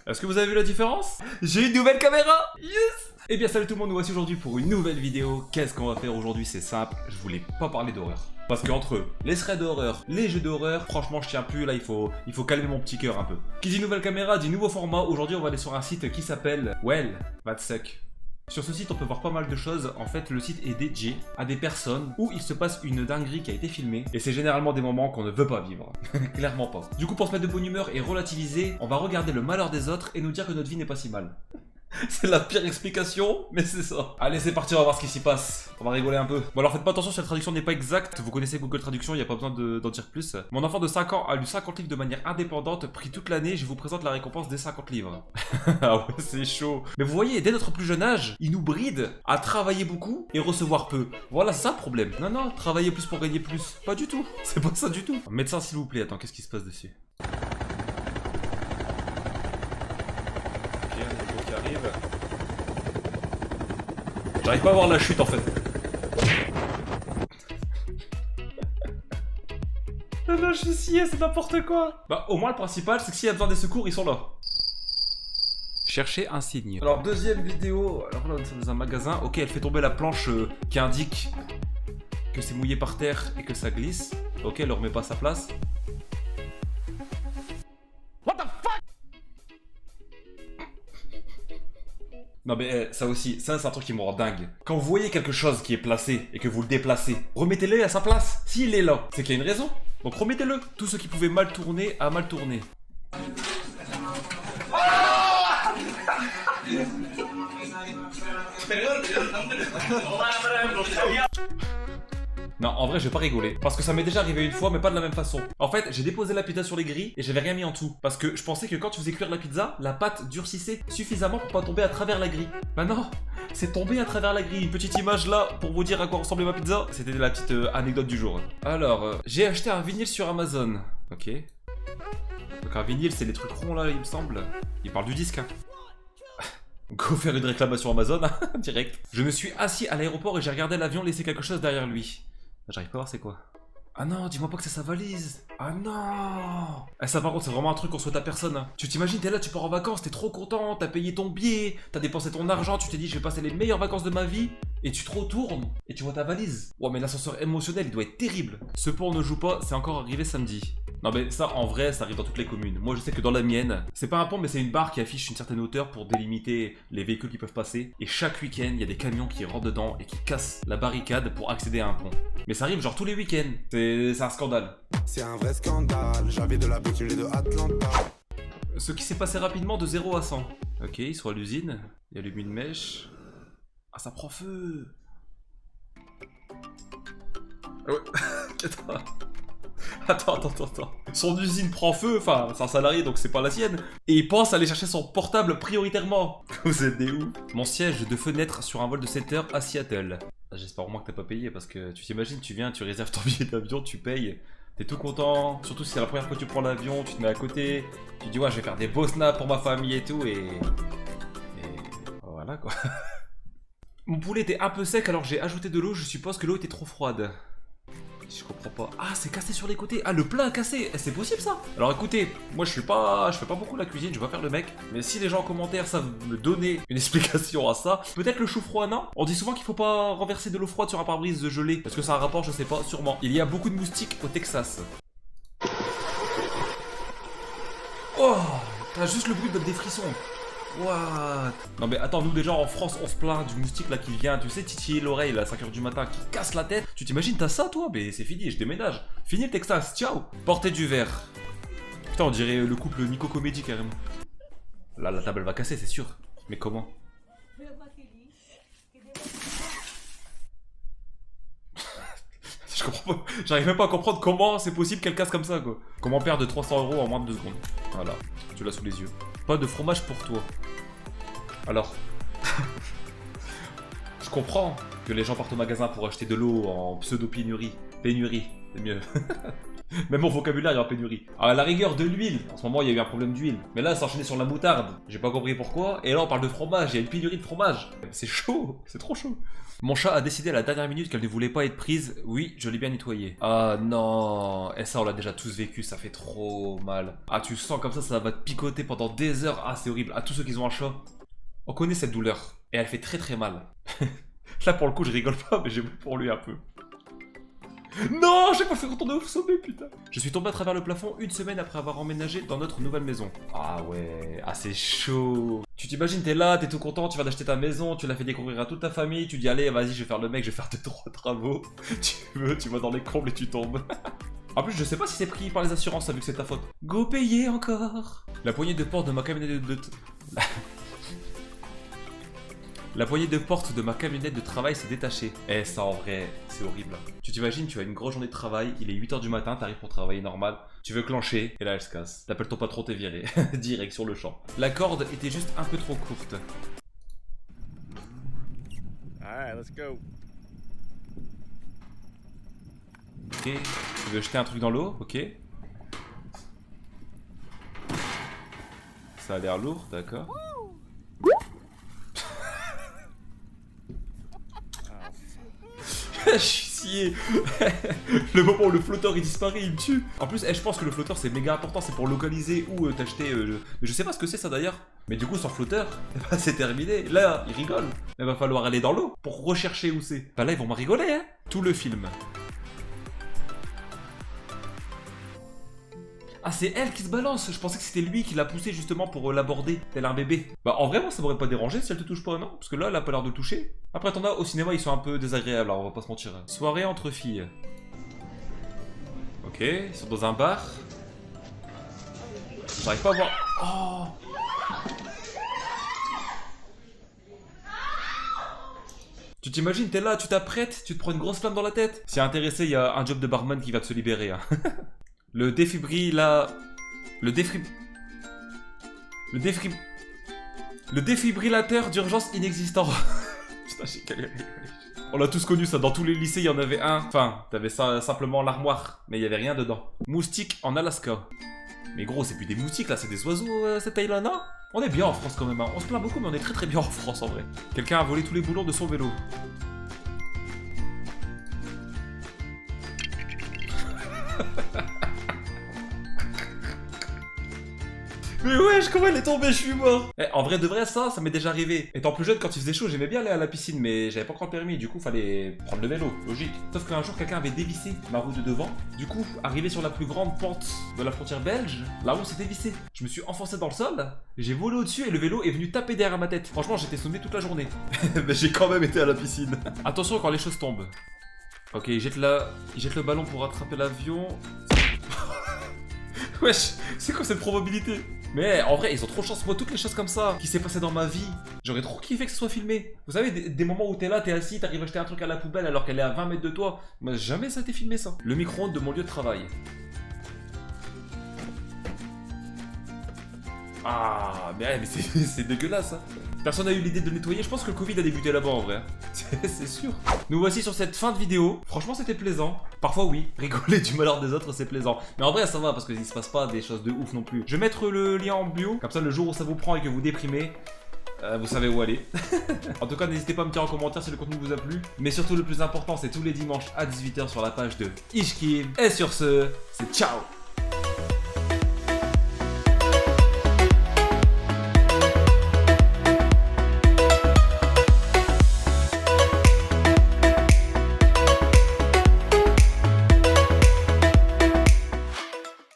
Est-ce que vous avez vu la différence? J'ai une nouvelle caméra. Yes. Eh bien salut tout le monde, nous voici aujourd'hui pour une nouvelle vidéo. Qu'est-ce qu'on va faire aujourd'hui? C'est simple, je voulais pas parler d'horreur. Parce qu'entre les threads d'horreur, les jeux d'horreur, franchement je tiens plus, là il faut calmer mon petit cœur un peu. Qui dit nouvelle caméra, dit nouveau format. Aujourd'hui on va aller sur un site qui s'appelle Well, That Suck. Sur ce site on peut voir pas mal de choses. En fait le site est dédié à des personnes où il se passe une dinguerie qui a été filmée. Et c'est généralement des moments qu'on ne veut pas vivre. Clairement pas. Du coup pour se mettre de bonne humeur et relativiser, on va regarder le malheur des autres et nous dire que notre vie n'est pas si mal. C'est la pire explication, mais c'est ça. Allez, c'est parti, on va voir ce qui s'y passe. On va rigoler un peu. Bon alors faites pas attention si la traduction n'est pas exacte. Vous connaissez Google Traduction, il n'y a pas besoin d'en dire plus. Mon enfant de 5 ans a lu 50 livres de manière indépendante, pris toute l'année. Je vous présente la récompense des 50 livres. Ah ouais, c'est chaud. Mais vous voyez, dès notre plus jeune âge, il nous bride à travailler beaucoup et recevoir peu. Voilà, c'est ça le problème. Non, travailler plus pour gagner plus. Pas du tout. C'est pas ça du tout. Médecin, s'il vous plaît. Attends, qu'est-ce qui se passe dessus? J'arrive pas à voir la chute en fait. Non, je suis scié, c'est n'importe quoi. Bah, au moins le principal, c'est que s'il y a besoin des secours, ils sont là. Chercher un signe. Alors, deuxième vidéo. Alors là, on est dans un magasin. Ok, elle fait tomber la planche qui indique que c'est mouillé par terre et que ça glisse. Ok, elle ne remet pas à sa place. Non mais ça aussi, ça c'est un truc qui me rend dingue. Quand vous voyez quelque chose qui est placé et que vous le déplacez, remettez-le à sa place. S'il est là, c'est qu'il y a une raison. Donc remettez-le. Tout ce qui pouvait mal tourner a mal tourné. Non, en vrai, je vais pas rigoler. Parce que ça m'est déjà arrivé une fois, mais pas de la même façon. En fait, j'ai déposé la pizza sur les grilles et j'avais rien mis en dessous. Parce que je pensais que quand tu faisais cuire la pizza, la pâte durcissait suffisamment pour pas tomber à travers la grille. Bah non, c'est tombé à travers la grille. Une petite image là pour vous dire à quoi ressemblait ma pizza. C'était la petite anecdote du jour. Alors, j'ai acheté un vinyle sur Amazon. Ok. Donc un vinyle, c'est les trucs ronds là, il me semble. Il parle du disque, hein. Go faire une réclamation Amazon, hein, direct. Je me suis assis à l'aéroport et j'ai regardé l'avion laisser quelque chose derrière lui. J'arrive pas à voir c'est quoi. Ah non, dis-moi pas que c'est sa valise. Ah non. Ah ça par contre c'est vraiment un truc qu'on souhaite à personne. Hein. Tu t'imagines, t'es là, tu pars en vacances, t'es trop content, t'as payé ton billet, t'as dépensé ton argent, tu t'es dit je vais passer les meilleures vacances de ma vie. Et tu te retournes et tu vois ta valise. Ouais mais l'ascenseur émotionnel il doit être terrible. Ce pont ne joue pas, c'est encore arrivé samedi. Non mais ça en vrai ça arrive dans toutes les communes. Moi je sais que dans la mienne, c'est pas un pont mais c'est une barre qui affiche une certaine hauteur pour délimiter les véhicules qui peuvent passer. Et chaque week-end il y a des camions qui rentrent dedans et qui cassent la barricade pour accéder à un pont. Mais ça arrive genre tous les week-ends. C'est un scandale. C'est un vrai scandale, j'avais de la bouteille de Atlanta. Ce qui s'est passé rapidement de 0 à 100. Ok, ils sont à l'usine, il allume une mèche. Ah ça prend feu. Ah ouais. Attends. Son usine prend feu, enfin, c'est un salarié donc c'est pas la sienne. Et il pense aller chercher son portable prioritairement. Vous êtes des ouf. Mon siège de fenêtre sur un vol de 7 heures à Seattle. J'espère au moins que t'as pas payé parce que tu t'imagines, tu viens, tu réserves ton billet d'avion, tu payes. T'es tout content, surtout si c'est la première fois que tu prends l'avion, tu te mets à côté. Tu dis ouais, je vais faire des beaux snaps pour ma famille et tout et voilà quoi. Mon poulet était un peu sec alors j'ai ajouté de l'eau, je suppose que l'eau était trop froide. Je comprends pas. Ah, c'est cassé sur les côtés. Ah, le plat est cassé. C'est possible ça? Alors écoutez, moi je fais pas beaucoup la cuisine, je vais pas faire le mec. Mais si les gens en commentaire savent me donner une explication à ça, peut-être le chou froid, non? On dit souvent qu'il faut pas renverser de l'eau froide sur un pare-brise gelé. Est-ce que ça a un rapport? Je sais pas, sûrement. Il y a beaucoup de moustiques au Texas. Oh, t'as juste le bruit de des frissons. What? Non mais attends, nous déjà en France on se plaint du moustique là qui vient, tu sais, titiller l'oreille là à 5 h du matin, qui casse la tête. Tu t'imagines, t'as ça toi? Mais c'est fini, je déménage. Fini le Texas, ciao. Portez du verre. Putain, on dirait le couple Nico Comédie carrément. Là la table elle va casser, c'est sûr. Mais comment? Je comprends pas, j'arrive même pas à comprendre comment c'est possible qu'elle casse comme ça quoi. Comment perdre 300 € en moins de 2 secondes. Voilà, tu l'as sous les yeux. Pas de fromage pour toi. Alors, je comprends que les gens partent au magasin pour acheter de l'eau en pseudo-pénurie. Pénurie, c'est mieux. Même mon vocabulaire est en pénurie. À la rigueur de l'huile. En ce moment, il y a eu un problème d'huile. Mais là, ça enchaîné sur la moutarde. J'ai pas compris pourquoi. Et là, on parle de fromage. Il y a une pénurie de fromage. C'est chaud. C'est trop chaud. Mon chat a décidé à la dernière minute qu'elle ne voulait pas être prise. Oui, je l'ai bien nettoyé. Ah non. Et ça, on l'a déjà tous vécu. Ça fait trop mal. Ah, tu sens comme ça va te picoter pendant des heures. Ah, c'est horrible. À tous ceux qui ont un chat, on connaît cette douleur. Et elle fait très très mal. Là, pour le coup, je rigole pas, mais j'ai peur pour lui un peu. Non, j'ai pas fait retourner au sommet, putain. Je suis tombé à travers le plafond une semaine après avoir emménagé dans notre nouvelle maison. Ah ouais, ah c'est chaud. Tu t'imagines, t'es là, t'es tout content, tu vas d'acheter ta maison, tu l'as fait découvrir à toute ta famille, tu dis allez, vas-y, je vais faire le mec, je vais faire 2-3 travaux. Tu vas dans les combles et tu tombes. En plus, je sais pas si c'est pris par les assurances, vu que c'est ta faute. Go payer encore. La poignée de porte de ma camionnette de... La poignée de porte de ma camionnette de travail s'est détachée. Eh, ça en vrai, c'est horrible. Tu t'imagines, tu as une grosse journée de travail, il est 8h du matin, t'arrives pour travailler normal, tu veux clencher, et là elle se casse. T'appelles ton patron, t'es viré. Direct sur le champ. La corde était juste un peu trop courte. Alright, let's go. Ok, tu veux jeter un truc dans l'eau, ok. Ça a l'air lourd, d'accord. Je suis scié. Le moment où le flotteur il disparaît, il me tue. En plus, je pense que le flotteur c'est méga important, c'est pour localiser où t'acheter mais je sais pas ce que c'est ça d'ailleurs. Mais du coup, sans flotteur, c'est terminé. Là, il rigole. Il va falloir aller dans l'eau pour rechercher où c'est. Bah là, ils vont m'en rigoler, hein. Tout le film. Ah, c'est elle qui se balance. Je pensais que c'était lui qui l'a poussé justement pour l'aborder, tel un bébé. Bah, en vrai, moi, ça m'aurait pas dérangé si elle te touche pas, non? Parce que là, elle a pas l'air de toucher. Après, t'en as au cinéma, ils sont un peu désagréables, alors on va pas se mentir. Soirée entre filles. Ok, ils sont dans un bar. J'arrive pas à voir. Oh! Tu t'imagines, t'es là, tu t'apprêtes, tu te prends une grosse flamme dans la tête. Si intéressé, il y a un job de barman qui va te se libérer, hein. Le défibrillateur d'urgence inexistant. Putain, j'ai galéré. On l'a tous connu ça, dans tous les lycées il y en avait un. Enfin, t'avais ça simplement l'armoire, mais il y avait rien dedans. Moustique en Alaska. Mais gros, c'est plus des moustiques là, c'est des oiseaux cette taille-là, non? On est bien en France quand même, hein. On se plaint beaucoup, mais on est très très bien en France en vrai. Quelqu'un a volé tous les boulons de son vélo. Mais wesh, comment elle est tombée, je suis mort. Eh, en vrai de vrai, ça m'est déjà arrivé. Étant plus jeune, quand il faisait chaud, j'aimais bien aller à la piscine, mais j'avais pas encore le permis, du coup, fallait prendre le vélo, logique. Sauf qu'un jour, quelqu'un avait dévissé ma roue de devant. Du coup, arrivé sur la plus grande pente de la frontière belge, la roue s'est dévissée. Je me suis enfoncé dans le sol, j'ai volé au-dessus et le vélo est venu taper derrière ma tête. Franchement, j'étais sonné toute la journée. Mais j'ai quand même été à la piscine. Attention quand les choses tombent. Ok, il jette le ballon pour attraper l'avion. Wesh, c'est quoi cette probabilité? Mais en vrai, ils ont trop de chance. Moi, toutes les choses comme ça qui s'est passé dans ma vie, j'aurais trop kiffé que ce soit filmé. Vous savez, des moments où t'es là, t'es assis, t'arrives à jeter un truc à la poubelle alors qu'elle est à 20 mètres de toi. Moi, jamais ça a été filmé, ça. Le micro-ondes de mon lieu de travail. Ah, mais c'est dégueulasse, hein. Personne n'a eu l'idée de le nettoyer. Je pense que le Covid a débuté là-bas, en vrai. C'est sûr. Nous voici sur cette fin de vidéo. Franchement, c'était plaisant. Parfois, oui. Rigoler du malheur des autres, c'est plaisant. Mais en vrai, ça va parce qu'il se passe pas des choses de ouf non plus. Je vais mettre le lien en bio. Comme ça, le jour où ça vous prend et que vous déprimez, vous savez où aller. En tout cas, n'hésitez pas à me dire en commentaire si le contenu vous a plu. Mais surtout, le plus important, c'est tous les dimanches à 18h sur la page de Ishkim. Et sur ce, c'est ciao.